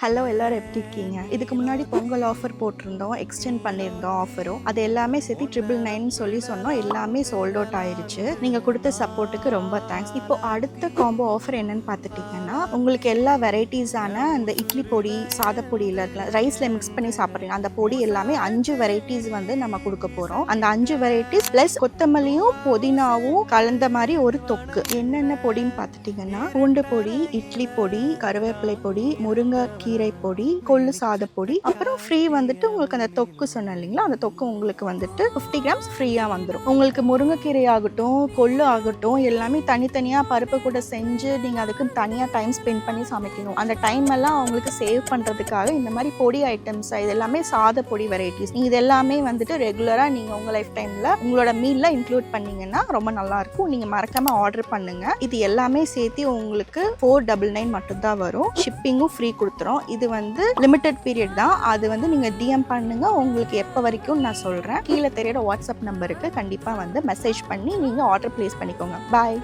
Hello எல்லாரும் எப்படி இருக்கீங்க? இதுக்கு முன்னாடி பொங்கல் ஆஃபர் போட்டிருந்தோம், எக்ஸ்டெண்ட் பண்ணியிருந்தோம் ஆஃபரும். அது எல்லாமே சேர்த்து 999 சொல்லி சொன்னோம். எல்லாமே சோல்ட் அவுட் ஆயிருச்சு. நீங்கள் கொடுத்த சப்போர்ட்டுக்கு ரொம்ப தேங்க்ஸ். இப்போ அடுத்த காம்போ ஆஃபர் என்னன்னு பார்த்துட்டிங்கன்னா, உங்களுக்கு எல்லா வெரைட்டிஸான அந்த இட்லி பொடி, சாதப்பொடியில் இருக்கலாம், ரைஸில் மிக்ஸ் பண்ணி சாப்பிட்றீங்க அந்த பொடி எல்லாமே 5 வெரைட்டிஸ் வந்து நம்ம கொடுக்க போகிறோம். அந்த 5 வெரைட்டிஸ் ப்ளஸ் கொத்தமல்லியும் புதினாவும் கலந்த மாதிரி ஒரு தொக்கு. என்னென்ன பொடின்னு பார்த்துட்டிங்கன்னா, பூண்டு பொடி, இட்லி பொடி, கருவேப்பிலை பொடி, முருங்கை கீரை பொடி, கொள்ளு சாத பொடி, அப்புறம் ஃப்ரீ வந்துட்டு உங்களுக்கு அந்த தொக்கு சொன்னேன் இல்லைங்களா, அந்த தொக்கு உங்களுக்கு வந்துட்டு 50 கிராம்ஸ் ஃப்ரீயாக வந்துடும். உங்களுக்கு முருங்கைக்கீரை ஆகட்டும், கொள்ளு ஆகட்டும், எல்லாமே தனித்தனியாக பருப்பு கூட செஞ்சு நீங்கள் அதுக்கு தனியாக டைம் ஸ்பெண்ட் பண்ணி சமைக்கணும். அந்த டைம் எல்லாம் அவங்களுக்கு சேவ் பண்ணுறதுக்காக இந்த மாதிரி பொடி ஐட்டம்ஸ், இது எல்லாமே சாத பொடி வெரைட்டிஸ், இது எல்லாமே வந்துட்டு ரெகுலராக நீங்கள் உங்கள் லைஃப் டைமில் உங்களோட மீலில் இன்க்ளூட் பண்ணிங்கன்னா ரொம்ப நல்லாயிருக்கும். நீங்கள் மறக்காமல் ஆர்டர் பண்ணுங்கள். இது எல்லாமே சேர்த்து உங்களுக்கு 499 மட்டும்தான் வரும். ஷிப்பிங்கும் ஃப்ரீ கொடுத்துரும். இது வந்து லிமிடெட் பீரியட் தான். அது வந்து நீங்கள் டிஎம் பண்ணுங்க, உங்களுக்கு எப்போ வரைக்கும் நான் சொல்கிறேன். கீழே தெரியுற வாட்ஸ்அப் நம்பருக்கு கண்டிப்பாக வந்து மெசேஜ் பண்ணி நீங்கள் ஆர்டர் பிளேஸ் பண்ணிக்கோங்க. பாய்.